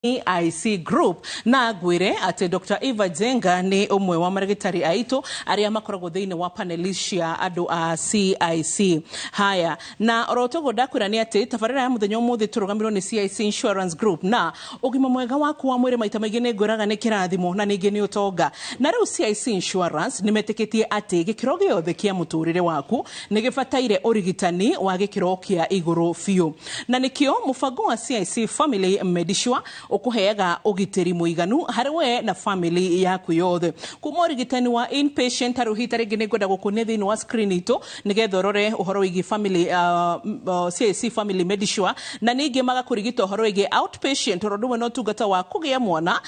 CIC Group na gwire ati Dr. Eva Jenga ni umwe wa marigitari aitu aria makoragwo thiini wa panelisha andu a CIC. Haya na orotogo ndakwira ni ati tabarira ya muthenya umuthi turugamirwo ni CIC Insurance Group na ugima mwega waku wa mwiri maita maingi ni ngwiraga ni kirathimo na ningi ni utonga na riu CIC Insurance nimetikitie ati gikiro giothe kia muturire waku ni gibataire urigitani wa gikiro kia iguru fiu na nikio mubango wa CIC Family Medisure ukuheaga ugitiri muiganu hari we na family yaku yothe kuma urigitani wa inpatient haruhita ringi ni ngwenda gukunia thiini wa screen itu nigetha urore uhoro wigi family CIC Family Medisure na ningi magakurigita uhoro wigi outpatient urondu no tungata wa kugia mwana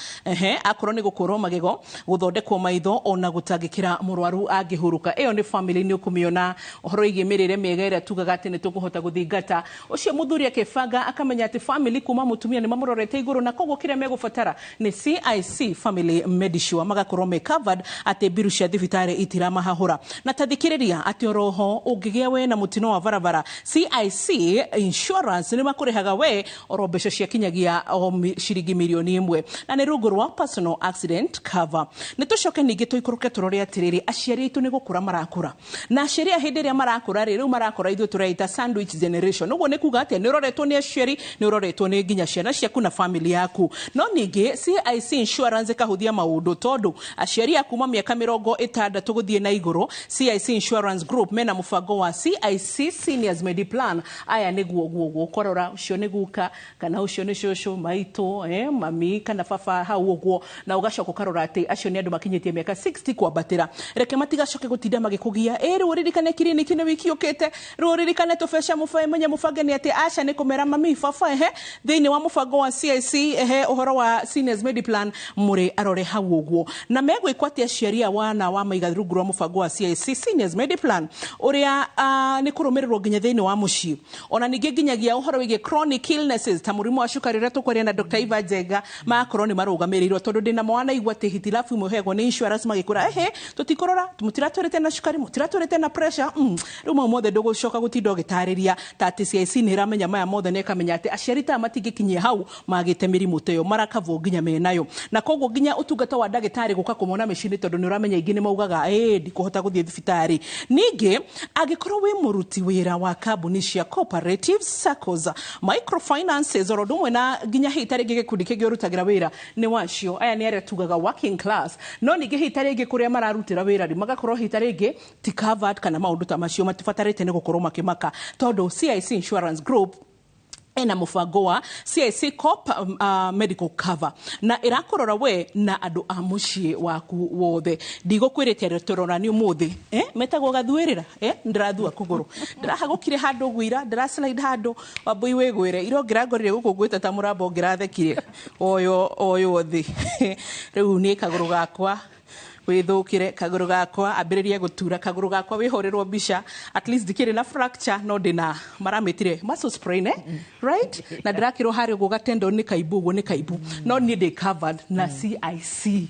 akorwo ni gukurwo magego guthondekwo maitho ona gutangikira murwaru angihuruka iyo ni family ni ukumiona uhoro wigi mirire miega ira tugaga ati ni tukuhota guthingata ucio muthuri akefanga akamenya ati family kuma mutumia ni mamurorete iguru na kogo kire megufatara ni CIC Family Medisure magakorwo me covered ati biru cia thibitari itirama hahura na tathikiriria ati oroho ungigia we na mutino wa barabara CIC Insurance ni makurihaga we orobesho cia kinyagia shiringi milioni 1 na ni rungu rwa personal accident cover ni tucoke ningi tuikuruke turore atiriri aciari itu ni gukura marakura na aciari hindi ria marakura riu marakura ithu turaita sandwich generation uguo ni kuga ati ni uroretwo ni aciari ni uroretwo ni nginya ciana ciaku na family yaku no ningi CIC Insurance kahuthia maundu tondu aciari akuma miaka 60 guthie na iguru CIC Insurance Group mena mubango wa CIC Seniors Mediplan aya niguo korora ucio ni guka kana ucio ni shosho maito mami kana baba hau uguo na ugacoka karora ati acio ni andu makinyitie miaka 60 kwabatira reke matigacoke gutinda magikugia ruririkane kiriniki ni wiki ukite ruririkane tubesha mufae menye mubange ni ati aca ni kumera mami baba thiini wa mubango wa CIC uhoro wa Seniors Mediplan muri arore hau uguo na megwikwa ati aciari wana wa maiga rungu rwa mubango wa CIC Seniors Mediplan uria ni kurumirirwo nginya thiini wa muci ona ningi nginyagia uhoro wigi chronic illnesses ta murimu wa cukari ria tukwaria na Dr. Eva Jenga makorwo ni marugamirirwo tondu ndina mwana igwa ati hitilafu imwe hego ni insurance magikura tutikorora mutiratwerete na cukari mutiratwerete na pressure rumo mothe ndugucoka gutinda gitariria tati CIC ni ramenya maya mothe ne kamenya ati aciari ta matingikinyia hau magite mirimu teyo marakavo nginya menayo na koguo nginya utungata wa ndagitari guka kumona mecini tondu ni uramenya ingi ni maugaga ndikuhota guthie thibitari ningi agikorwo wi muruti wira wa kambuni cia cooperatives SACCOs microfinances orodumwe na nginya hitari gikundi kingi urutagira wira ni wacio aya ni aria tugaga working class no ningi hitari ingi kuria mararutira wira ri magakorwo hitari ingi ti covered kana maundu ta macio matifatarite ni gukorwo makimaka tondu CIC Insurance Group ena mubango wa CIC Corp medical cover na irakorora we na andu a mucii waku wothe ndigukwirite turora ni umuthi metagwo gathuirira ndirathua kuguru ndirahagukire handu gwira ndiraslide handu wambui wigwire irongira ngorire guku gwita ta murambo ngirathekire oyo thi riu ni kaguru gakwa withukire kaguru gakwa ambiririe gutura kaguru gakwa wihorirwo bisha at least dikire na fracture no dina maramitire muscle sprain right na ndirakirwo hari guga tendon ni kaibu no ni they covered na CIC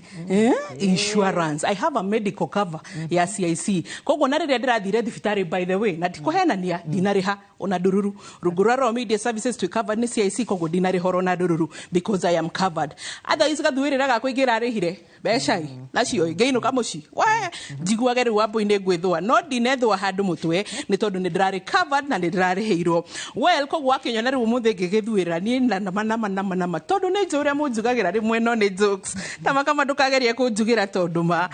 Insurance I have a medical cover ya CIC koguo na riria ndirathire thibitari by the way na ndikuhenania dinariha ona dururu ruguraro media services to cover ni CIC koguo dinari horo na dururu because I am covered otherwise gathuirira gakwingira rihire becai nacio geino kamuci we jiguage ri wambo ine gwithwa no dinethwa handu mutwe ni tondu ni ndirari covered na ndirari heirwo well koguo akinyona ri umuthe ngigithuira ni na nama tondu ni njuria munjugagira rimwe no ni jokes tamaka mandukageria kunjugira tondu ma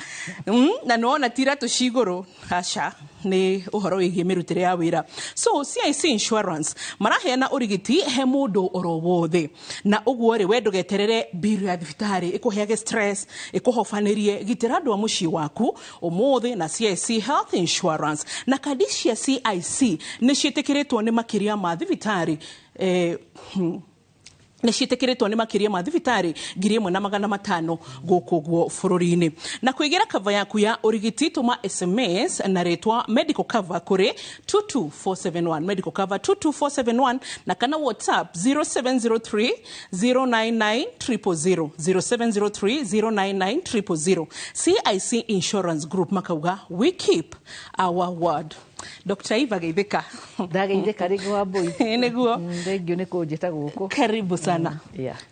na nona tira tuciguru hasha ni uhoro wigi mirutire ya wira so CIC Insurance maraheana urigiti he mundu oro wothe na uguo ri wendo geterere biru ya thibitari ikuheage stress ikuhofanirie gitira andu a mucii waku umuthi na CIC Health Insurance na kadi cia CIC ni ciitikiritwo ni makiria ma thibitari ni ciitikiritwo ni makiria ma thibitari 1,500 guku guo fururini na kuigira cover yaku ya urigiti tuma SMS na retwa medical cover kuri 22471 medical cover 22471 na kana WhatsApp 0703 099 000 0703 099 000 CIC Insurance Group makauga we keep our word. Dr. Eva Geithika. Ndageithika ringi wa mbui. Niguo. Thengio ni kunjita guku. Karibu sana.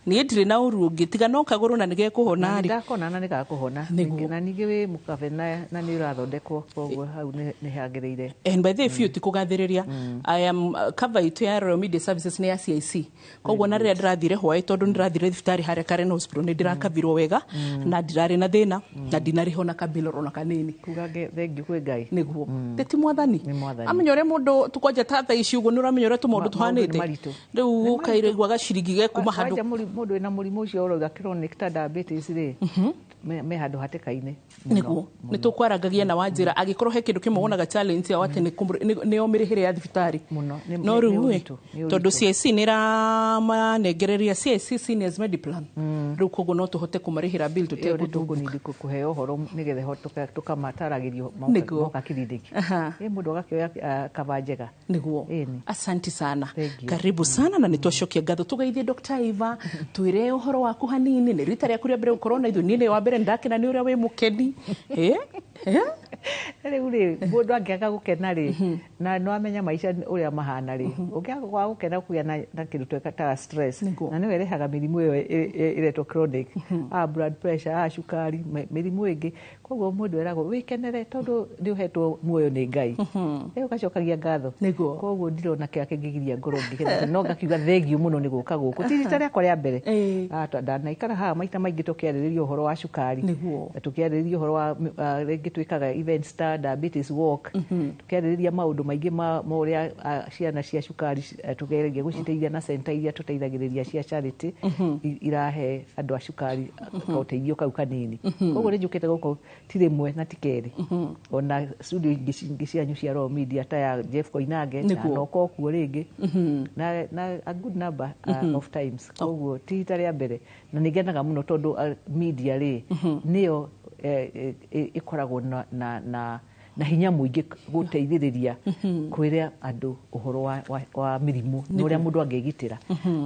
Ni ndire na uru ngitiga no kaguru na nige kuhona ri. Ndakona na nigakuhona. Na ningi wi mukabe na ni urathondekwo koguo hau ni hagereire. And by the few tikugathiriria I am cover itu ya Royal Media Services ni ya CIC. Koguo na ria ndirathire hwae tondu ndirathire thibitari haria Karen Hospital ni ndirakabirwo wega na ndirari na thina na dinariho na kabilo na kanini. Kugage thengio kwi Ngai. Niguo. Teti mwathani. Mwathani. Amenyore mundu tukwanja tata ici ugo nuramenyore tumundu twanite. Riu ukaire gwaga ciringi ge kuma handu. Mundu ena murimu ucio urauga chronic ta diabetes ri. Me handu hatekaine. Niguo. Ni tukwarangagia na wanjira agikorwo he kindu kimwe wonaga challenge ya wate ni omirihire ya thibitari. No riu tondu CIC nira manengereria CIC Seniors Mediplan. Riu koguo no tuhote kumarihira bill tutegutugu ni kuheo horo nigethe hotoka tukamataragirio moka kliniki. Mundu agakioya kava njega. Niguo. Asante sana. Karibu sana na nitwacokia ngatho tugeithie Dr. Eva twire uhoro waku hanini ni rita ria kuria mbere ukorwo na ithu ni wa mbere ndakena ni uria wi mukeni. Ri mundu angiaga gukena ri na no amenya maisha uria mahana ri ungiaga kwa gukena kuya na kindu tweka stress na ni werehaga mirimu iyo iretwo chronic blood pressure shukari mirimu ingi koguo mundu erago wikenere tondu ni uhetwo muoyo ni Ngai ugacokagia ngatho koguo ndirona kia kingigiria ngoro ngikena no ngakiuga thengiu muno ni guka guku ti rita riakwa ria mbere ndanaikara haha maita maingi tukiaririria uhoro wa shukari tukiaririria uhoro wa ringi twikaga event star diabetes walk tukiaririria maundu maingi ma uria ciana cia shukari tugeregia guciteithia na center iria tuteithagiriria cia charity irahe andu a shukari kauteithio kau kanini koguo ni njukite guku ti rimwe na tikeri ona studio ingi cianyu cia Royal Media ta ya Jeff Koinange na noko kuo ringi na a good number of times koguo ti rita ria mbere na nigenaga muno tondu media ri niyo ikoragwo na hinya muingi guteithiriria kwira andu uhoro wa mirimu nuria mundu angegitira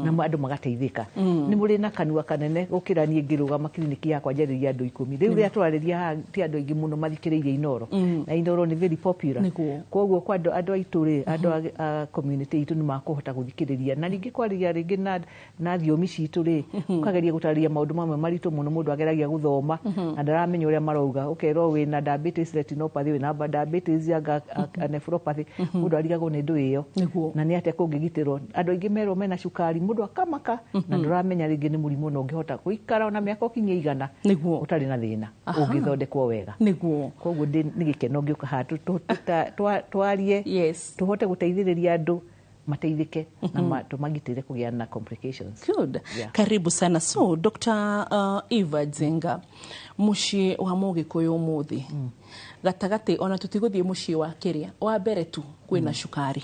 na andu magateithika ni muri na kanua kanene gukira nie ngirugama kliniki yakwa njariria andu 10 riu ria turariria ti andu ingi muno mathikiririe Inoro na Inoro ni very popular koguo kwa andu aituri andu a community itu ni makuhota guthikiriria na ringi kwariria ringi na thiomi citu ri ukageria gutariria maundu mamwe maritu muno mundu ageragia guthoma na ndaramenya uria marauga ukero wina diabetes retinopathy wina diabetes ya nephropathy mundu arigagwo ni ndu iyo na ni ate kungigitirwo andu ingi merwo mena shukari mundu akamaka na nduramenya ringi ni murimu no ngihota kuikara ona miaka ukinye 100 utari na thina ungithondekwo wega koguo ni gikeno ngiuka hatu twarie tuhote guteithiriria andu mateithike na tumagitire kugia na complications. Good. Karibu sana. So Dr. Eva Nzenga mushi wa Mugikuyu umuthi gatagate ona tutiguthie mushi wa kiria wa mbere tu kwina shukari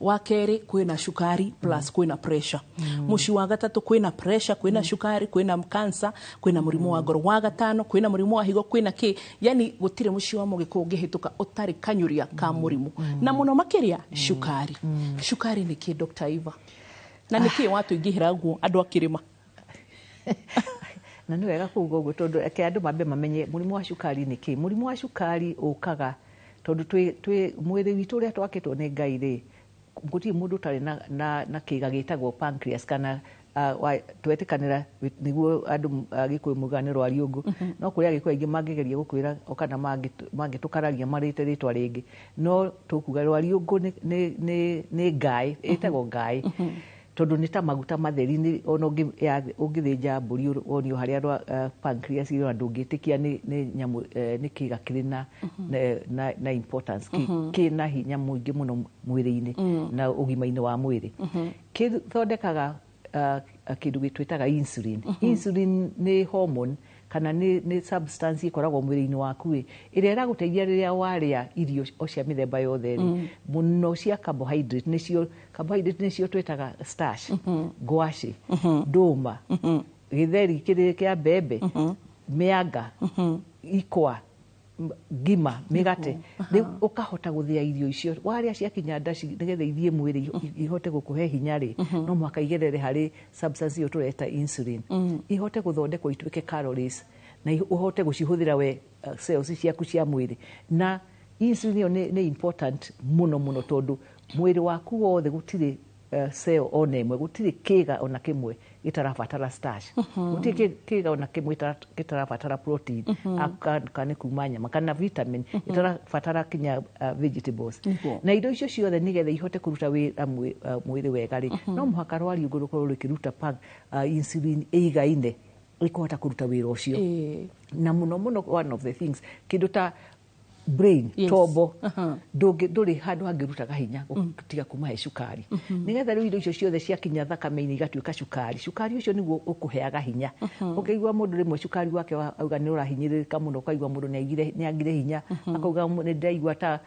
wa keri kwina shukari plus kwina pressure mushi wa gatatu kwina pressure kwina shukari kwina cancer kwina murimu wa ngoro wa gatano kwina murimu wa higo kwina ki yani gutire mushi wa Mugikuyu ngihituka utari kanyuria ka murimu na muno makiria shukari shukari ni ki Dr. Eva na ni ki watu ingihira guo andu akirima na ni wega kuuga uguo tondu eke andu mambe mamenye murimu wa shukari ni ki murimu wa shukari ukaga tondu twi mwiri witu uria twakitwo ni Ngai ri guti mundu tari na kiga gitagwo pancreas kana twetikanira niguo andu Gikuyu mugane rwa riungu no kuria Gikuyu ingi mangigeria gukwira okana mangitukararia marite ritwa ringi no tukuga rwa riungu ni Ngai etagwo Ngai tondu ni ta maguta matheri ni ona ungithinja mburi onio haria pancreas iro ndungitikia ni nyamu ni kiga kirina na importance kina hinya muingi muno mwiri-ini na ugima-ini wa mwiri kithondekaga kindu gitwitaga insulin insulin ni hormone kana ni substance ikoragwo mwiri-ini waku iria iraguteithia riria waria irio cia mithemba yothe muno cia carbohydrate nicio twitaga starch ngwaci nduma githeri kiri kia mbembe mianga ikwa ngima migate ni ukahota guthia irio icio waria cia kinya ndaci nigetha ithie mwiri ihote gukuhe hinya ri no mwaka igerere hari substance iyo tureta insulin ihote guthondekwo itwike calories na uhote gucihuthira we cells ciaku cia mwiri na insulin ni important muno tondu mwiri waku wothe gutiri cell ona imwe gutiri kiga ona kimwe gitarabatara starch gutiri kiga ona kimwe gitarabatara protein kana kuma nyama kana vitamin gitarabatara kinya vegetables na indo icio ciothe nigetha ihote kuruta wira mwiri wega ri no muhaka rwari iguru korwo rikiruta insulin igaine ikuhota kuruta wira ucio na muno one of the things kindu ta brain tobo nduri handu hangirutaga hinya gutiga kuma he cukari nigetha riu indo icio ciothe ciakinya thakame-ini igatuika cukari ucio niguo ukuheaga hinya ukigwa mundu rimwe cukari wake auga ni urahinyirika muno ukaigwa mundu ni agire hinya akauga ni ndaigwa ta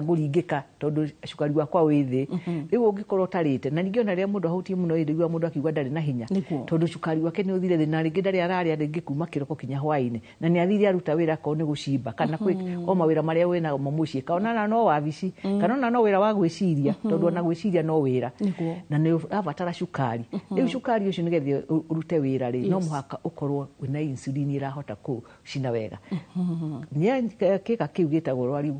nguringika tondu cukari wakwa wi thi riu ungikorwo tarite na ningiona ria mundu ahutie muno igwa mundu akiigwa ndari na hinya tondu cukari wake ni uthire na ringi ndari araria ringi kuma kiroko kinya hwaini na ni athire aruta wira ko ni gucimba kana o mawira maria wina mo mucii kana no wabici kana no wira wa gwiciria tondu na gwiciria no wira na ni abatara cukari riu cukari ucio nigethi urute wira ri no muhaka ukorwo wina insulin irahota ku cina wega ni kika kiu gitagwo rwari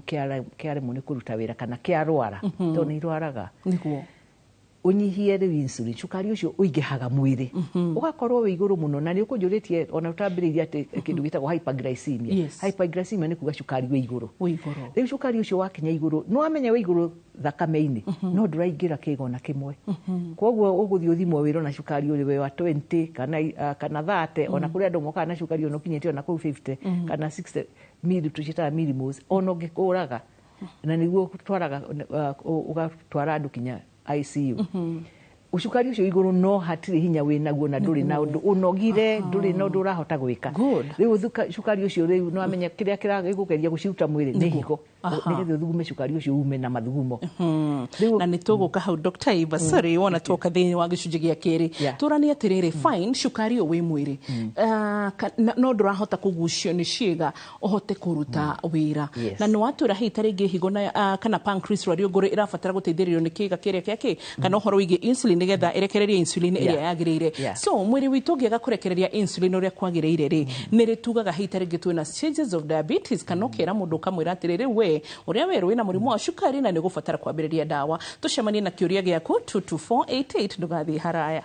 kiare mu ni kuruta wira kana kiarwara tondu ni rwaraga unyihie riu insulin cukari ucio uingihaga mwiri ugakorwo wi iguru muno na ni ukunjuritie ona utambiriria ati kindu gitagwo hyperglycemia hyperglycemia ni kuga cukari wi iguru riu cukari ucio wakinya iguru no amenya wi iguru thakame-ini no nduraingira kigona kimwe koguo uguthii uthimwo wiro na cukari uri we wa 20 kana 30 ona kuri andu moka na cukari ono kinyete ona ku 50 kana 60 mili tuchita millimos ono ngikuraga na niguo twaraga ugatwara andu kinya ICU ucukari ucio iguru no hatiri hinya winaguo na nduri na undu unogire nduri no ndurahota gwika riu cukari ucio riu no amenya kiria kiragigukeria guciruta mwiri ni higo nigetha thugume cukari ucio ume na mathugumo na nituguka hau Dr. Eva sorry wona tuka thiini wa gicunji gia kiri turani atiriri fine cukari wi mwiri no ndurahota kugucio ni ciiga uhote kuruta wira na no atura hitari ngi higo na kana pancreas rwario nguru irabatara guteithiririo ni kiiga kiria kiake kana uhoro wige insulin nigetha irekereria insulin iria yagirire so mwiri witu ngiaga kurekereria insulin uria kwagirire ri ni ritugaga hitari ngi twina stages of diabetes kana ukira mundu kamwira atiriri we uria weru wina murimu wa cukari na ni gubatara kwambiriria dawa tucemanie na kiuria giaku 22488 ndugathi haraya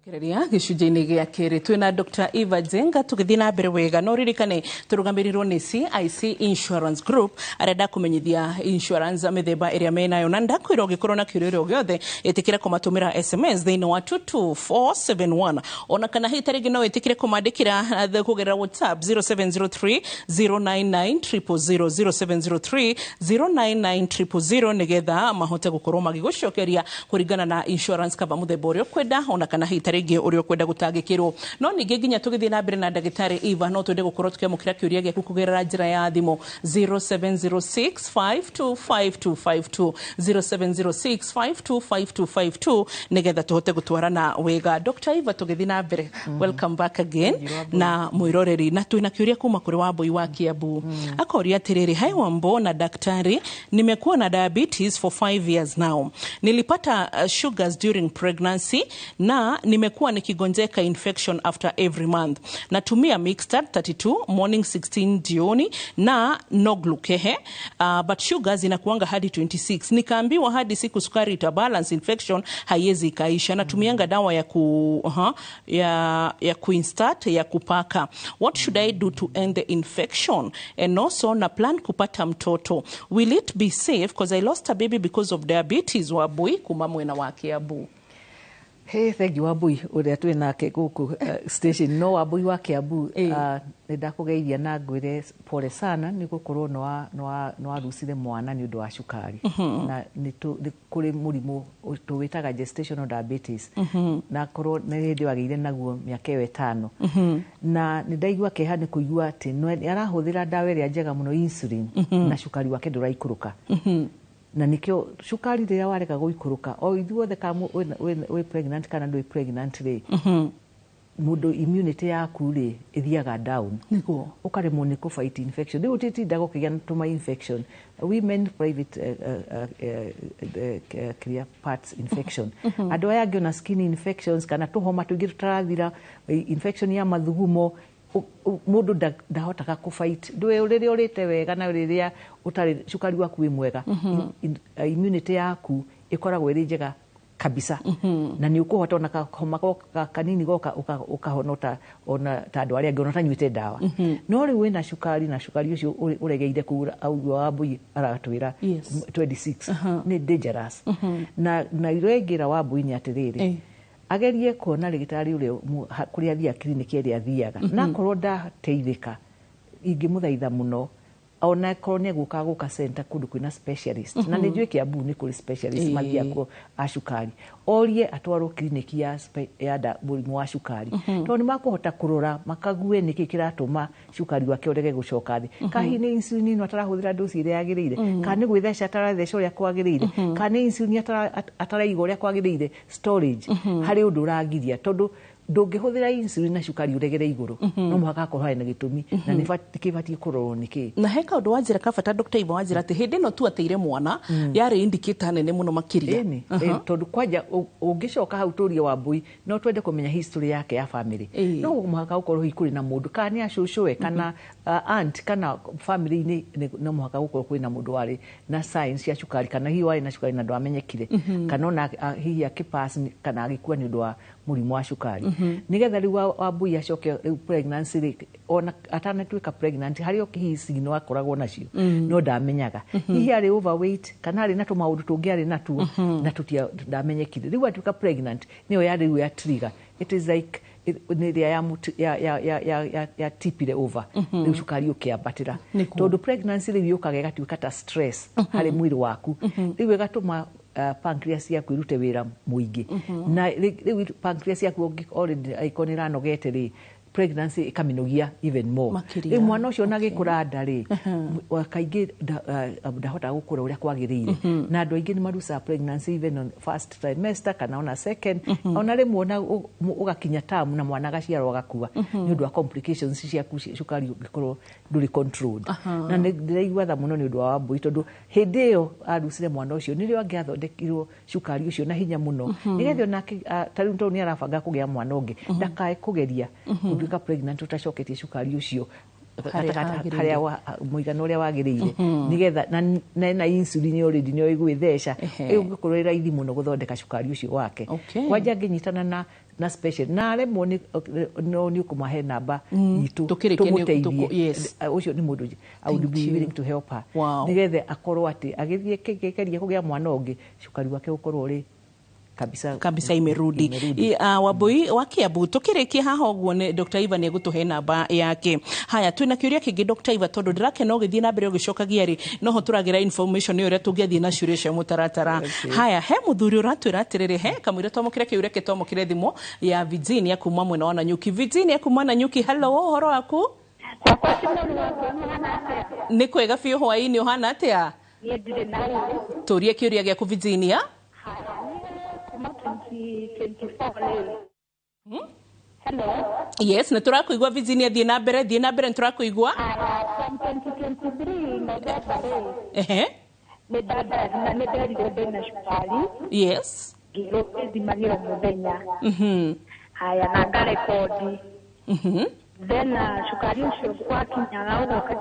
kireria gicunji-ini gia kiri twina Dr. Eva Njenga tugithi na mbere wega no ririkane turugamirirwo ni CIC Insurance Group arenda kumenyithia insurance mithemba iria menayo na ndakwira ugikorwo na kiurio giothe itikire kumatumira SMS thiini wa 22471 ona kana hitarigi no itikire kumandikira kugerera WhatsApp 0703 099 000 099 nigetha mahote gukorwo magigucokeria kuringana na insurance cover muthemba uria kwenda ona kana hitari rigi uri okwenda gutagikirwo no ningi nginya tugithii na mbere na ndagitari Eva no twende gukorwo tukemukira kiuria giaku kugerera njira ya thimo 0706525252 0706525252 nigetha tuhote gutwarana wega Dr. Eva tugithii na mbere welcome back again na mwiroreri na twina kiuria kuma kuri Wambui wa Kiambu akoria atiriri hai Wambo na daktari nimekuwa na diabetes for 5 years now nilipata sugars during pregnancy na nimekuwa nikigonjeka infection after every month natumia Mixtard 32 morning 16 jioni na no glukehe but sugars inakuanga hadi 26 nikaambiwa hadi siku sukari ita balance infection haiwezi kaisha natumianga dawa ya kuinstart ya kupaka what should I do to end the infection and also na plan kupata mtoto will it be safe because I lost a baby because of diabetes Wambui kuma mwena wa Kiambu. Hey, thank you Wambui uria twi nake guku station no Wambui wa Kiambu ndakugeithia na ngwire pole sana ni gukorwo no arucire mwana ni undu wa cukari na ni kuri murimu tuwitaga gestational diabetes na korwo ni ndi wagire naguo miaka 5 na ni ndaigua keha ni kuigua ati ni arahuthira dawa iria njega muno insulin na cukari wake nduraikuruka na nikio cukari ria wareka guikuruka o ithuothe kama we pregnant kana ndui pregnant ri mundo immunity yaku ri ithiaga down niguo ukaremwo ni ku fight infection riu titinda gukigia tuma infection women private clear parts infection andu aya angiona skin infections kana tuhoma tuingi tutarathira infection ya mathugumo mundu ndahotaga ku fight ndwe riria urite wega na riria utari cukari waku wi mwega immunity yaku ikoragwo iri njega kabisa na ni ukuhota ona kahoma kanini goka ukahonota ona tandu aria ngona tanyuite dawa no riu wina cukari na cukari ucio uregeire kura au Wambui aratwira 26 ni dangerous na irengira Wambui ni atiriri agerie kuona rigitari uria kuri athia kliniki ria athiaga na korwo ndateithika ingimuthaitha muno ona korwo guka center kundu kwina specialist na ni njue Kiambu ni kuri specialist mathiako acukari orie atwarwo kliniki ya murimu wa cukari to ni makuhota kurora makague niki kiratuma cukari wake urege gucoka thi kahi ni insulin no atarahuthira dosi ire yagirire kana ni gwithesha atarathesha uria kwagirire kana ni insulin ataraiga uria kwagirire storage hari undu uragiria tondu ndungihuthira insulin na cukari uregere iguru no muhaka akorwo na gitumi na ni kibati kurorwo niki na heka undu wanjira kabata Dr. Iva wanjira ati hindi no tu ateire mwana yari indicator nene muno makiria tondu kwanja ungicoka hau turie Wambui no twende kumenya history yake ya family no muhaka ukorwo hikuri na mundu kana ni acucuwe kana aunt kana family ni no muhaka ukorwo kwina mundu wari na science ya cukari kana hi wari na cukari na ndo amenyekire kana ona hi akipass kana agikua ni ndo wa murimu wa cukari nigetha riu Wambui acoke pregnancy rate ona atanatuika pregnant hari okihisi no akoragwo nacio no ndamenyaga hihi ari overweight kana ari na tumaundu tungi ari natuo na tutia ndamenyekire riu atuika pregnant niyo yari riu ya trigger it is like niria ya tipire over riu cukari ukiambatira tondu pregnancy riu yukaga igatuika ta stress hari mwiri waku riu igatuma pancreas yaku irute wira muingi na riu pancreas yaku already ikonira nogete ri pregnancy ikaminogia even more riu mwana ucio nagikura ndari wakaingi ndahota gukura uria kwagirire na andu aingi ni marusa pregnancy even on first trimester kana ona second ona rimwe na ugakinya term na mwana gaciarwo gakua ni undu wa complications cia cukari ugikorwo nduri controlled na ndiraigua tha muno ni undu wa Wambui tondu hindi iyo arusire mwana ucio nirio angiathondekirwo cukari ucio na hinya muno nigetha ona tariu tondu ni arabanga kugia mwana ungi ndakae kugeria ka pregnant utacoketie cukari ucio haria muigana uria wagirire nigetha na insulin already ni igwithesha ungikorwo raithi muno guthondeka cukari ucio wake kwanja nginyitana na special na aremwo ni ukumahe namba itu tumuteithie ucio ni mundu I would be willing to help her nigetha akorwo ati agithie kekeria kugia mwana ungi cukari wake ukorwo uri kabisa imerudi. Wambui wa Kiambu tukirikia haha uguo ni Dr. Iva ni egutuhe namba yake. Haya twina kiuria kingi Dr. Iva tondu ndirakena ugithie na mbere ugicokagia ri noho turagira information ni uria tungiathie na ciuria cia mutaratara. Haya he muthuri uratwira atiriri he kamwire tomokire kiuria kitomokire thimu ya Virginia kuma mwena wa Nanyuki. Virginia kuma Nanyuki, hello, horo waku? Ni kwega biu hwaini uhana atia? Turie kiuria giaku Virginia. Hello. Yes, na turakuigua Virginia, thie na mbere turakuigua. From 2023 November. Ni shukari. Yes. Giro maniro muthenya. Haya na ngarekodi. Then shukari ucio kwa kinyaga ugoka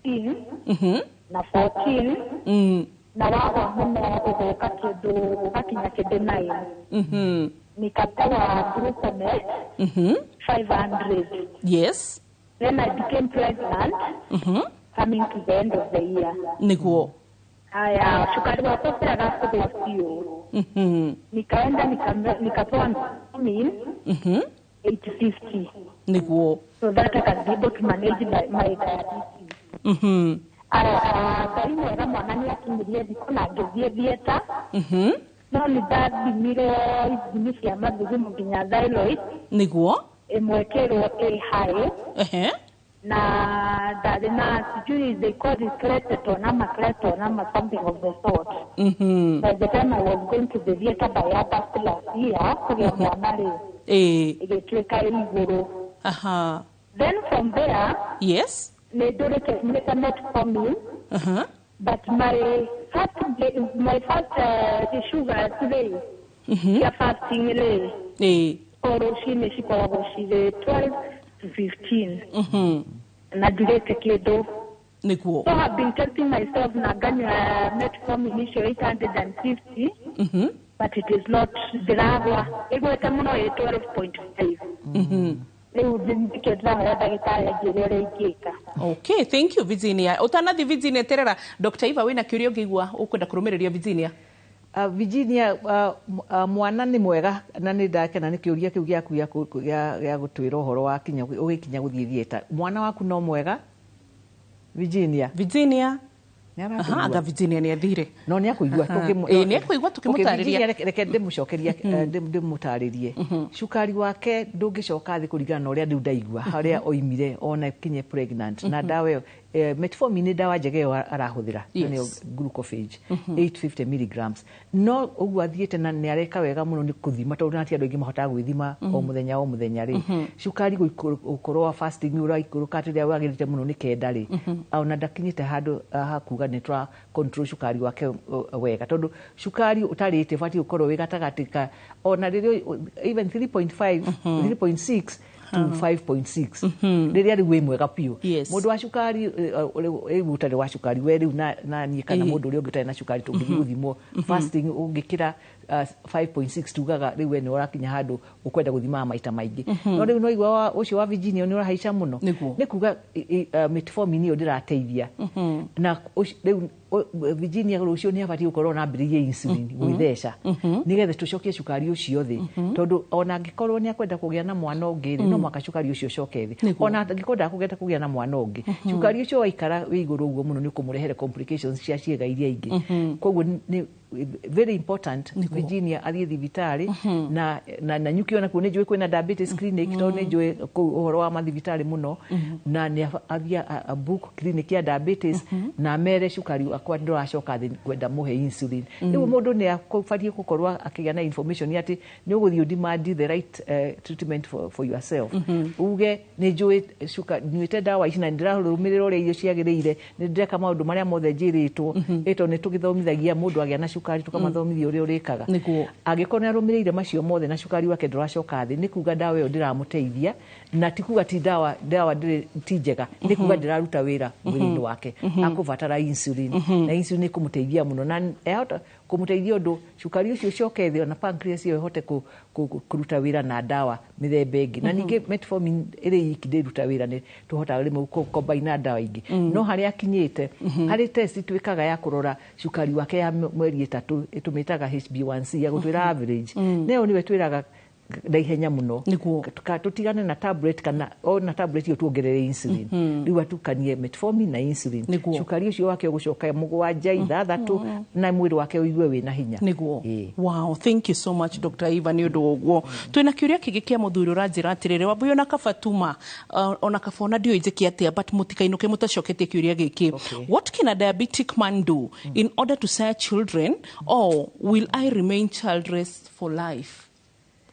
16 na 14 na wawa muno ugoka kindu ugakinya kindu 9 nikapewa glucomet 500. Yes. Then I became pregnant coming to the end of the year. Niguo. Haya shukari wako pera sio. Nikaenda nikapewa 850. Niguo. So that I can be able to manage my diabetes. Karimu era mwana ni akimirie diko na ngithie dieta. No ni ndathimire ithimi cia mathugumo nginya thyroid. Niguo. Imwekerwo high. Na ndari na sijui they call it cretonama something of the sort. By the time I was going to the theater by last year, kugia mwana ri igituika iguru. Then from there, yes, nindurite metformin. But my first sugar today, ya fasting ile, oroshine shikoragwo shire 12 to 15. Na direte kido. Nikuo. So I've been testing myself na ganya metformin issue 850. But it is not the lava. Ego etamuno 12.5. Okay, thank you Virginia. Utanathi Virginia terera Dr. Eva wina kiurio ngigwa ukwenda kurumireria Virginia. Virginia mwana ni mwega na ni ndakena ni kiuria kiu giaku ya gutwira uhoro wa kinya ugikinya guthie thieta. Mwana waku no mwega Virginia. Aga Virginia ni athire. No ni akuigua ni akuigua tukimutariria. Reke ndimucokeria ndimutaririe. Cukari wake ndungicoka thi kurigana na uria ndu ndaigua haria oimire ona kinye pregnant na dawa yo metformin ni dawa njege yo arahuthira ni glucophage 850 mg. No ugu athiete na ni areka wega muno ni kuthima tondu nati andu ingi mahota gwithima o muthenya ri. Cukari gukorwo wa fasting uraikuruka atiria wagirite muno ni kenda ri. Ona ndakinyite handu hakuga ni twa control cukari wake wega tondu cukari utarite fati ukorwo wega tagatika ona ririo even 3.5 3.6 to 5.6 riria ri we mwega piu mundu wa cukari utari wa cukari we riu na ni kana mundu uri ungitari na cukari tungithimo fasting ungikira 5.6 tugaga riu we ni urakinya handu ukwenda guthima maita maingi no riu no igwa ucio wa Virginia ni urahaica muno ni kuga metformin yo ndirateithia na riu Virginia rucio ni abati ukorwo na mbiriye insulin gwithesha nigethe tucokie cukari ucio thi tondu ona angikorwo ni akwenda kugia na mwana ungi no mwaka cukari ucio coke thi ona angikorwo kugeta kugia na mwana ungi cukari ucio waikara wi iguru uguo muno ni kumurehere complications cia ciega iria ingi koguo ni very important Virginia athie thibitari na nyukio na kuone njui kwina diabetes clinic to ne njui uhoro wa mathibitari muno na ni athia a book clinic ya diabetes na mere cukari akwa ndiracoka thi kwenda muhe insulin riu mundu ni akufadie gukorwa akigia na information ati ni uguthio demand the right treatment for yourself uge ni njui cukari nywite dawa ici na ndirarumirira uria irio ciagiriire ni ndireka maundu maria mothe njiritwo eto ni tugithomithagia mundu agia na cukari tukamathomithia uria urikaga angikorwo ni arumireire macio mothe na cukari wake nduracoka thi ni kuga dawa yo ndiramuteithia na tikuga ti dawa ti njega ni kuga ndiraruta wira mwili wake akuvatara insulin na insulin kumuteithia muno na ehota kumuteithia undu cukari ucio coke thi na pancreas yo ihote kuruta wira na dawa mithemba ingi na ningi metformin iri ikiruta wira ni tuhota rimwe combine dawa ingi no hari akinyite hari test twikaga ya kurora cukari wake ya mweri 3 itumitaga HB1C ya gutwira average neo niwe twiraga na ihenya muno tutigane na tablet kana na tablet yo tuongerere insulin riu atukanie metformin na insulin cukari ucio wake ugucoka mugwanja ithathatu na mwiri wake uigue wina hinya wow thank you so much Dr. Eva ni undu ogwo twina kiuria kigikia muthuri uranjira atirire wabuyo na kafatuma ona kafona dio ijeki atia but mutikainuke mutacoketie kiuria giki what can a diabetic man do in order to save children or will I remain childless for life?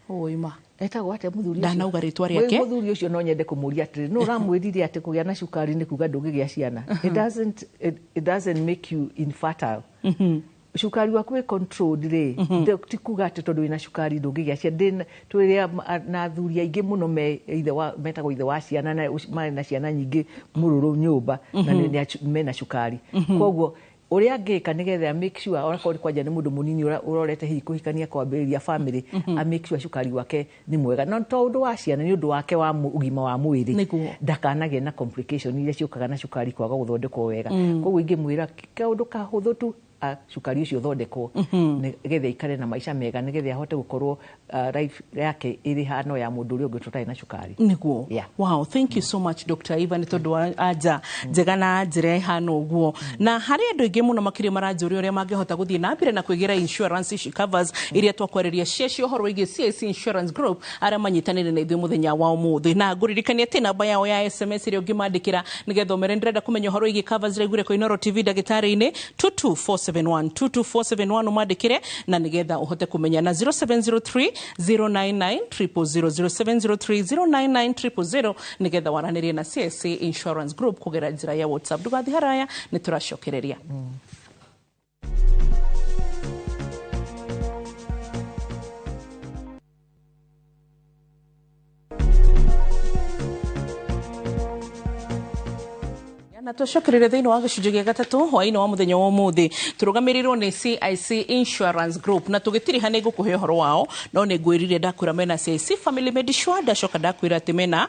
Oima etagwo ate muthuri dana ugaritwa riake muthuri ucio no nyende kumuria atiri no ramwirire ati kugia na cukari ni kuga ndugigia ciana it doesn't make you infertile cukari waku controlled ri tikuga ati tondu ina cukari ndugigia ciana twiria na athuri aingi muno metagwo ithe wa ciana na mari na ciana nyingi mururu nyumba na ni mena cukari koguo uria ngika nigetha make sure orakori kwanja ni mundu munini urorete hi kuhikania kwambiriria family a make sure cukari wake ni mwega no to undu wa ciana ni undu wake wa ugima wa mwiri ndakanage na complication iria ciukaga na cukari kwaga guthondekwo wega koguo ingimwira kaundu kahuthu tu cukari ucio thondekwo nigetha ikare na maisha mega nigetha ahote gukorwo life yake iri hano ya mundu uri ungitutai na cukari niguo wow thank you so much Dr. Eva ni tondu aja njega na njira hano guo na hari andu ingi muno makiri maranjuri uria mangihota guthie na mbere na kwigira insurance she covers iria twakwereria cia horo wigi CIC Insurance Group aria manyitanire na ithuĩ muthenya wa umuthi na nguririkania ati namba yao ya SMS iria ungimandikira nigetha umerendera kumenya horo wigi covers regular ko Inoro TV dagitari-ini 2247 22471 umandikire na nigetha uhote kumenya na 0703 099 000 0703 099 000 nigetha waranirie na CIC Insurance Group kugera njira ya WhatsApp ndugathi haraya ni turacokereria. Na tucokerere thiini wa gicunjĩ gĩa gatatu hwaĩ-inĩ wa muthenya wa umuthi turugamirirwo ni CIC Insurance Group na tugitiriha ni ngukuhe uhoro wao no ni ngwirire ndakwira mena CIC Family Medisure ndacoka ndakwira ati mena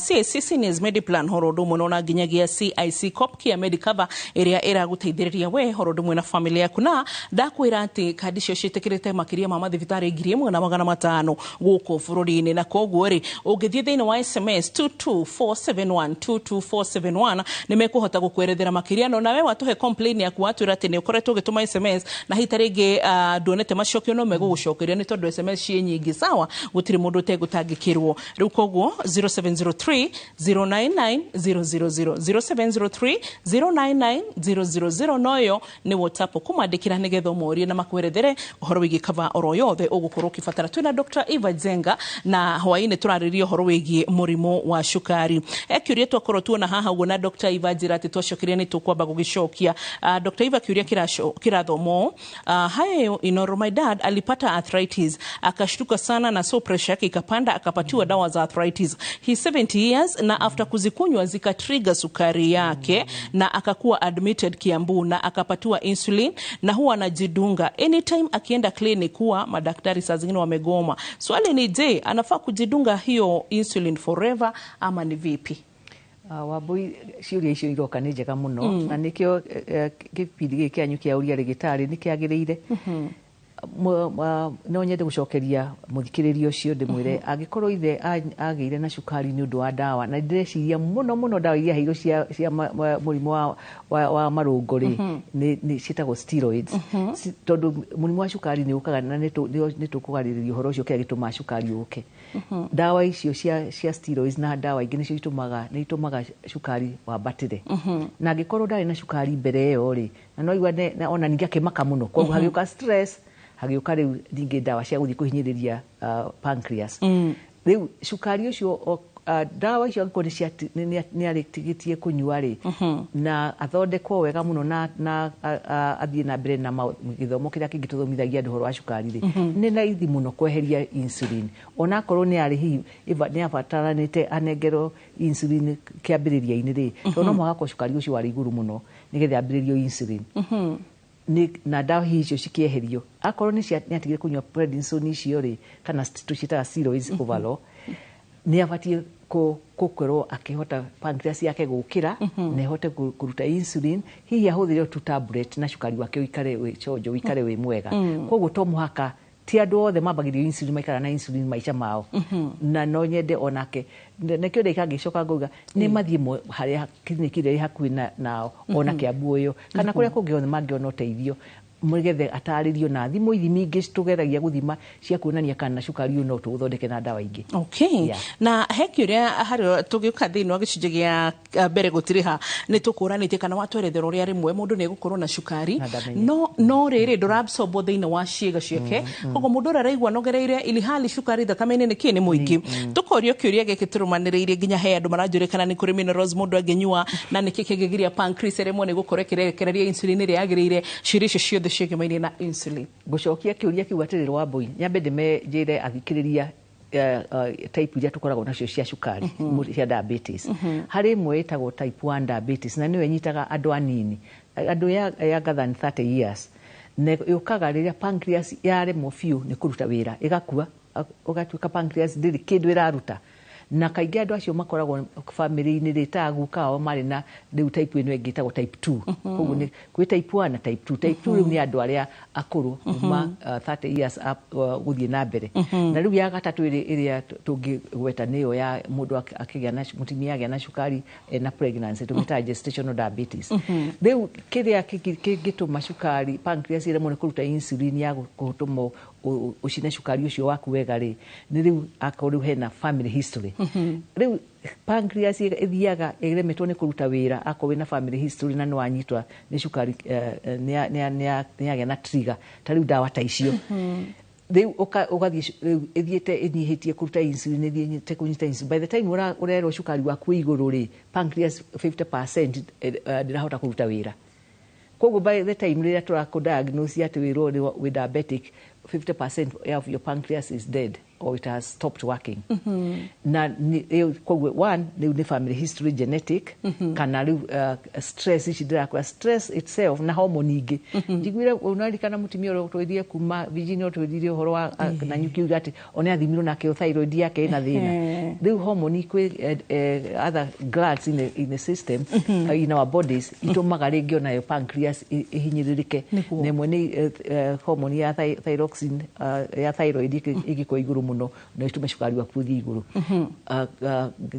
CIC Seniors Mediplan horo ndumwe na nginyagia CIC Copcare Medicover iria iraguteithĩrĩria we horo ndumwe na family yaku na ndakwira ati kandi cio citikirite makiria ma mathibitari 1,500 guku bũrũri-inĩ na koguo ri ungithie thiini wa SMS 22471 22471 nimeku hota gukwerethera makiria no nawe watuhe complain yaku watwira ati ni ukoretwo gituma SMS na hitaringi duonete macokio no megugucokeria ni tondu SMS cie nyingi sawa gutiri mundu tegutangikirwo riu koguo 0703 099 000 0703 099 000 noyo ni WhatsApp kumandikira nigetha morie na makwerethere uhoro wigi cover oro yothe ugukorwo kifatara twina Dr. Eva Njenga na hwaini turaririo uhoro wigi murimo wa shukari ekiuria twakorwo tuona haha uguo na Dr. Eva ati twacokeria ni tukwamba gugicokia Dr. Eva kiuria kirathomo hayo my dad alipata arthritis akashtuka sana na so pressure yake ikapanda akapatiwa dawa za arthritis. He's 70 years na after kuzikunywa zikatrigger sukari yake na akakuwa admitted Kiambu na akapatiwa insulin na huwa anajidunga anytime akienda clinic huwa madaktari saa zingine wamegoma. Swali ni je, anafaa kujidunga hiyo insulin forever ama ni vipi? Wambui ciuria icio iroka ni njega muno na nikio gipindi giki kyanyu kia uria rigitari nikiagiriire no nyende gucokeria muthikiririo cio ndimwire angikorwo ithe ageire na cukari ni undu wa dawa na ndireciria muno dawa iria heiro cia murimu wa marunguri ni citagwo steroids tondu murimu wa cukari ni ukaga na ni tukugariria uhoro ucio kia gituma cukari uke dawa icio cia steroids na dawa ingĩ nicio itumaga cukari wa batire na angikorwo ndari na cukari mbere yo ri na no igwa ona ningi akimaka muno koguo hagiuka stress hagiuka riu ningi dawa cia guthi kuhinyiriria pancreas riu cukari ucio dawa icio angĩkorwo ni arĩtigitie kunyua ri na athondekwo wega muno na athie na mbere na githomo kiria kingi tuthomithagia andũ horo wa cukari ri ni na ithi muno kweheria insulin ona akorwo ni ari hi ni abataranite anengerwo insulin kiambiriria-inĩ ri no mwaka cukari ucio wari iguru muno nigetha ambiririo insulin na dawa hicio cikieherio akorwo ni atigire kunyua prednisone icio ri kana tucitaga steroids overall ni abatie kukorwo akihota pancreas yake gukira na ihote kuruta insulin hihi ahuthire tu tablet na cukari wake uikare we chojo uikare we mwega koguo to muhaka ti andu othe mabagirio insulin maikara na insulin maica mao na no nyende onake nekio ndeka gicoka nguga ni mathie haria kliniki iri hakuhi nao ona Kiambu uyu kana kuria kungi othe mangiona uteithio mugethe ataririo na thimu ithimi ingi tugeragia guthima cia kuonania kana cukari uyu no tuthondeke na dawa ingi. Okay. Na hekiuria hario tugiuka thiini wa gicunjĩ gia mbere gutiriha ni tukuranite kana watwerethera uria rimwe mundu ni gukorwo na cukari no riri ndurabsorb thiini wa ciĩga ciake koguo mundu araigua nogereire ili hali cukari thakame-inĩ ni kini muingi tukorio kiuria giki turumaniriire nginya he andu maranjurikana ni kuri minerals mundu angenyua na niki kigigiria pancreas rimwe ni gukorwo kirekereria insulin iri yagirire ciricio ciothe ciĩgemaine na insulin. Gucokia kiuria kiu atirĩ Wambui nyambe ndĩmenjĩre athikĩrĩria type iria tukoragwo nacio cia cukari cia diabetes harĩ imwe ĩtagwo type 1 diabetes na nĩyo ĩnyitaga andũ anini andũ younger than 30 years na yukaga rĩrĩa pancreas yaremwo biũ nĩ kũruta wĩra ĩgakua ũgatuĩka pancreas ndĩrĩ kĩndũ ĩraruta na kaingĩ andũ acio makoragwo family-inĩ rĩtaga guka ao marĩ na rĩu type ĩno ĩngĩ ĩtagwo type 2 koguo nĩ kwĩ type 1 na type 2 type 2 rĩu nĩ andũ arĩa akũrũ kuma 30 years gũthiĩ na mbere na rĩu ya gatatũ ĩrĩa tũngĩgweta nĩyo ya mũndũ akĩgĩa na mũtumia agĩa na cukari na pregnancy tũmĩtaga gestational diabetes rĩu kĩrĩa kĩngĩtũma cukari pancreas ĩremwo nĩ kũruta insulin ya gũtũma ucine cukari ucio waku wega ri ni riu akorwo hena family history riu pancreas ithiaga iremetwo ni kuruta wira akorwo na family history na no anyitwa ni cukari ni agĩa na trigger ta riu dawa ta icio riu ugathie ithiete inyihitie kuruta insulin ithiete kunyita insulin by the time urerwo cukari waku iguru ri pancreas 50% ndirahota kuruta wira koguo by the time rĩrĩa tũrakũdiagnose atĩ wĩrwo with diabetic 50% of your pancreas is dead or it has stopped working. Na koguo one ni family history genetic kana riu stress ici ndirakora stress itself na hormone ingi njiguire unarikana mutimia ro twithie kuma Virginia twithirie uhoro wa na nyuki ati one athimirwo na thyroid yake ina thina riu hormone kwi other glands in the system in our bodies itumaga ringi ona yo pancreas ihinyiririke nemwe ni hormone ya thyroxine ya thyroid igiko iguru muno no itume cukari waku thi iguru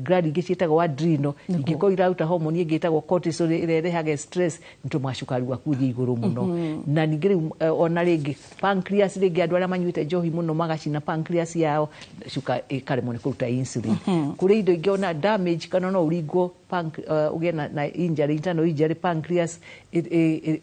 gland ingi cietagwo adrenal igiko irauta hormone ingi itagwo cortisol irehaga stress ntuma cukari waku thi iguru muno na ningiri ona ringi pancreas ringi andu aria manyuite njohi muno magacina pancreas yao cukari ikaremwo ni kuruta insulin kuri indo ingi ona damage kana no uringwo ugie na injury internal injury pancreas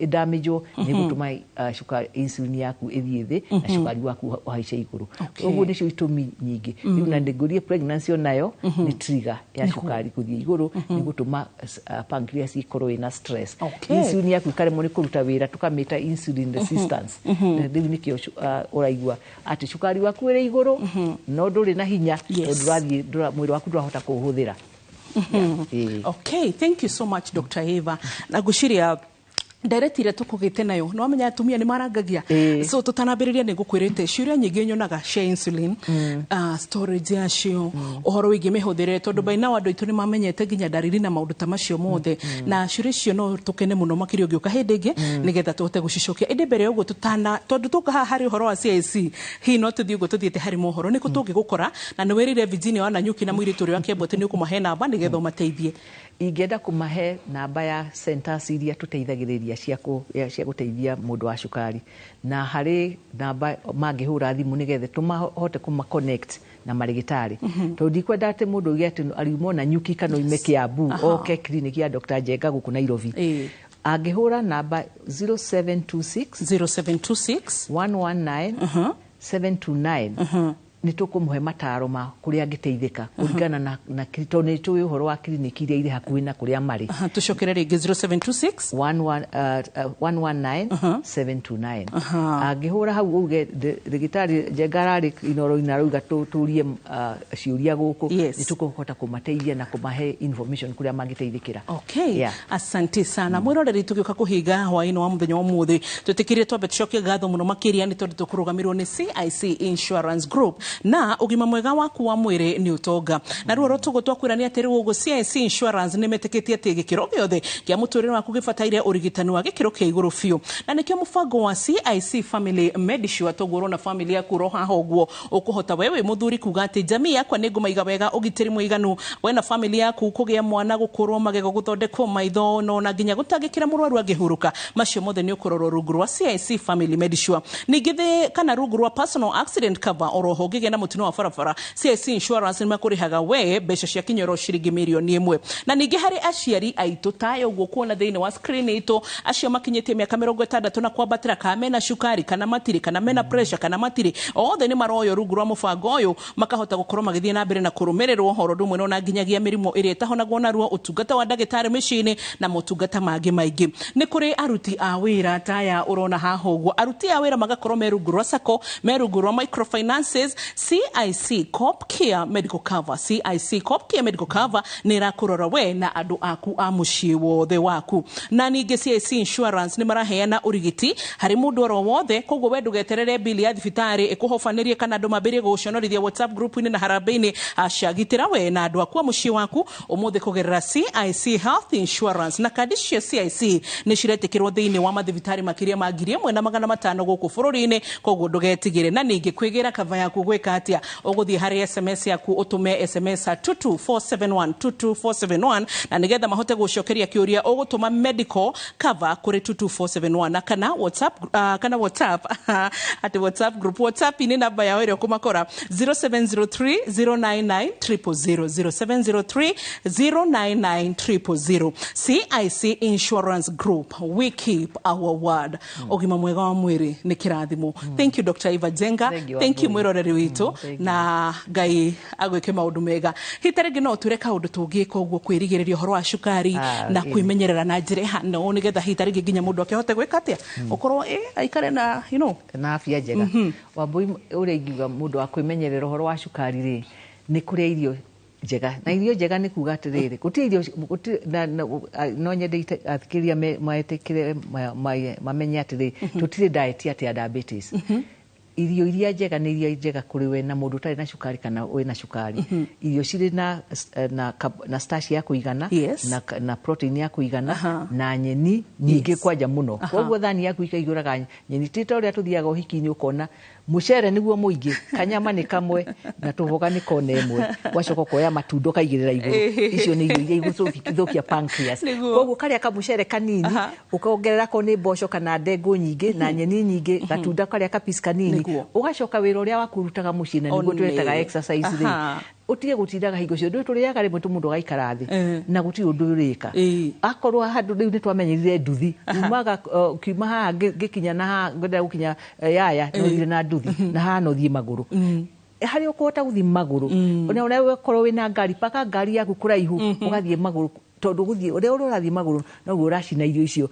damage ni gutuma cukari insulin yaku ithie thi na cukari waku haice iguru uguo nicio itumi nyingi riu na nigurie pregnancy onayo ni trigger ya cukari kuthie iguru ni gutuma pancreas ikorwo ina stress insulin yaku ikaremwo ni kuruta wira tukamita insulin resistance riu nikio uraigua ati cukari waku iri iguru no nduri na hinya ndurathie mwiri waku ndurahota kuhuthira. Okay, thank you so much Dr. Eva. Naguciria directire tukugite nayo no amenya atumia ni marangagia so tutanambiriria ni gukwirite ciuria nyingi nyonaga cia insulin storage yacio uhoro wigi mihuthire tondu by now andu itu ni mamenyete ginya dariri na maundu tamacio mothe na ciuria cio no tukene muno makirio ngioka hindi ingi nigetha tuhote gucicokia indi mbere uguo tutana tondu tuka hari uhoro wa CIC hi no tuthie uguo tuthiete hari mohoro ni kutungi gukora na ni wirire Virginia wana nyuki na mwiri turi wa Kiambote ni ukumahe namba nigetha umateithie ingenda kumahe namba ya centers iria tuteithagiriria cia guteithia mundu wa cukari na hari namba mangihura thimu nigethe tumahote kuma connect na marigitari tondu ndikwenda ati mundu ugiate ariumo na nyuki kana ime Kiambu oke clinic ya Dr. Njenga guku Nairobi angihura namba 0726 119 729 nitukumhe mataro ma kuria angiteithika kurigana na kitone tu uhoro wa kliniki iria iri hakuhi na kuria mari tucokere ringi 0726 119 729 angihura hau uge rigitari Njengarari inoro inaruga turie ciuria guku nitukuhota kumateithia na kumahe information kuria mangiteithikira. Asante sana mwiroreri tugiuka kuhiga hwaini wa muthenya wa muthi tutikirie twambe tucokie gatho muno makiria ni tondu tukurugamirwo ni CIC Insurance Group na ugima mwega waku wa mwiri ni utonga na ruo rotugo twakwirania atiri ugo CIC Insurance nimeteketie ati gikiro giothe kia muturire waku gifataire urigitani wa gikiro kia iguru fiu na nikio mufango wa CIC Family Medisure togoro na family yaku roha hoguo ukuhota wewe muthuri kuga ati jamii yakwa ningumaiga wega ugitiri muiganu wena family yaku kugia mwana gukurwo magego guthondekwo maitho no na ginya gutagikira murwaru agihuruka macio mothe ni ukororo rungu rwa CIC Family Medisure ningithe kana rungu rwa personal accident cover oroho gigena mutino wa farafara CIC Insurance ni makurihaga we besha cia kinyoro ciringi milioni 1 na ningi hari aciari aitu tayo uguo kuona thiini wa screen ito acio makinyitie miaka 60 na kwambatira kamena cukari kana matiri kana mena pressure kana matiri othe ni maroyo rungu rwa mufango uyu makahota gukorwo magithie na mbere na kurumirerwo horo ndumwe no na nginyagia mirimo iri tahonagwo na ruo utungata wa ndagitari micini na mutungata mangi maingi ni kuri aruti a wira taya urona haho uguo aruti a wira magakorwo merungu rwa sako merungu rwa microfinances CIC Corp Care Medical Cover CIC Corp Care Medical Cover ni rakurora we na andu aku a mucii wothe waku na ningi CIC Insurance ni maraheana urigiti hari mundu oro wothe koguo we ndugeterere bili ya thibitari ikuhofanirie kana andu mambirie guconorithia WhatsApp group ni na harambini acagitira we na andu aku a mucii waku umuthe kugerera CIC Health Insurance na kadi cia CIC ni ciretikirwo thiini wa mathibitari makiria ma 1,500 guku bururi-ini koguo ndugetigire na ningi kwigira kava yaku gwika atia uguthie hari SMS yaku utume SMS 22471 na nigetha mahote gucokeria kiuria ugutuma medical cover kuri 22471 na kana WhatsApp ati WhatsApp group WhatsApp ni namba ya wero kumakora 0703099000 0703099000. CIC Insurance Group, we keep our word. Ogima mwega wa mwiri ni kirathimo. Thank you Dr. Eva Njenga. Thank you mwiroreri witu na Ngai agwike maundu mega. Hitarege no tureka undu tungika uguo kwirigireria horo wa cukari na kwimenyerera na njire hano nigetha hitarege ginya mundu akihote gwika atia ukorwo aikare na na afya njega. Wambui uri ingiuga mundu wa kwimenyerera horo wa cukari ri ni kuria irio njega na irio njega ni kuga atiriri guti irio no nyende athikiria maetekire mamenye atiri tutire diet ya diabetes. Irio iria njega ni iria njega kuri we na mundu tari na cukari kana we na cukari. Irio ciri na starch ya kuigana na protein ya kuigana na nyeni nyingi kwanja muno. Koguo thani yaku ikaiguraga nyeni tita uria tuthiaga uhiki-ini ukona mucere niguo muingi kanyama ni kamwe na tuboga ni kona imwe wacoka kuoya matundo kaigirira iguru icio ni irio iria iguthukia pancreas. Koguo karia ka mucere kanini ukaongerera ko ni mboco kana ndengu nyingi na nyeni nyingi gatunda karia ka piece kanini ugacoka wira uria wakurutaga mucii na niguo twetaga exercise ri utige gutindaga hingo cio ndu turiaga rimwe mundu gaikara thi na guti undu urika akorwo handu riu ni twamenyerire nduthi umaga kiuma ha gikinya na ha ngenda gukinya yaya no ire na nduthi na ha no thie maguru hari ukota guthi maguru ona wekorwo wina ngari paka ngari yaku kuraihu ugathie maguru tondu guthie uria urathie maguru no uracina irio icio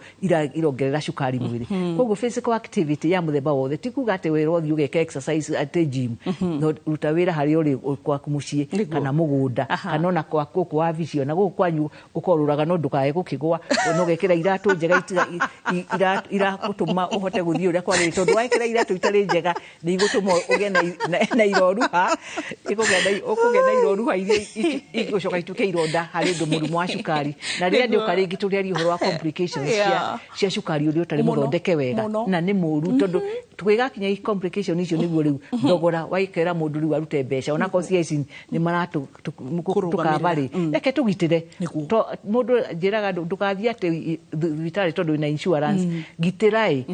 irongerera cukari mwiri. Koguo physical activity ya muthemba wothe tikuga ati wira uthie ugeka exercise at gym no ruta wira hari uri kwaku mucii kana mugunda kana ona kwaku kwa vision na guku kwanyu ukoruraga no ndukae gukigwa no gekira iratu njega ira gutuma uhote guthie uria kwari tondu waikira iratu itari njega ni igutuma uge na iroruha ukugenda iroruha iria igucoka ituke ironda hari ndu murumu wa cukari na ria ndio karingi turiari uhoro wa complications cia cukari uri utari muthondeke wega na ni muru tondu twigakinya i complication icio niguo riu ndogora waikera mundu riu arute mbeca ona CIC ni maratu tukabari reke tugitire mundu njiraga ndukathie ati vitari tondu ina insurance gitirai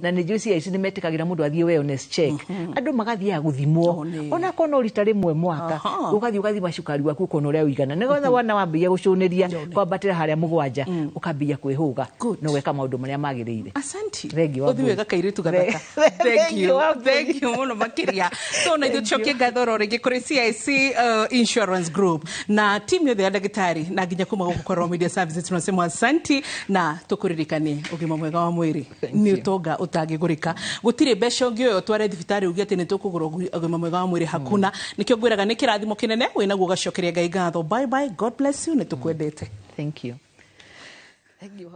na ni CIC ni metikagira mundu athie wellness check andu magathie guthimwo ona kono ritari mwe mwaka ugathie macukari waku kono ria uigana nigetha wana wambia gucuniria kwambatira haria mugwanja ukambia kwihuga no weka maundu maria magirire. Asanti uthiwega kairitu gathaka. Thank you muno makiria. So na ithucokie ngathoro ringi kuri CIC Insurance Group na timu yothe ya ndagitari na nginya kuma gukorwo media services tunasema asanti na tukuririkanie ugima mwega wa mwiri ni utonga utangigurika gutire mbeca ngio tware thibitari ugi ati ni tukugura ugima mwega wa mwiri hakuna nikio ngwiraga ni kirathimo kinene wina gugacokeria Ngai ngatho. Bye bye, God bless you, ni tukwendete. Thank you. Thank you.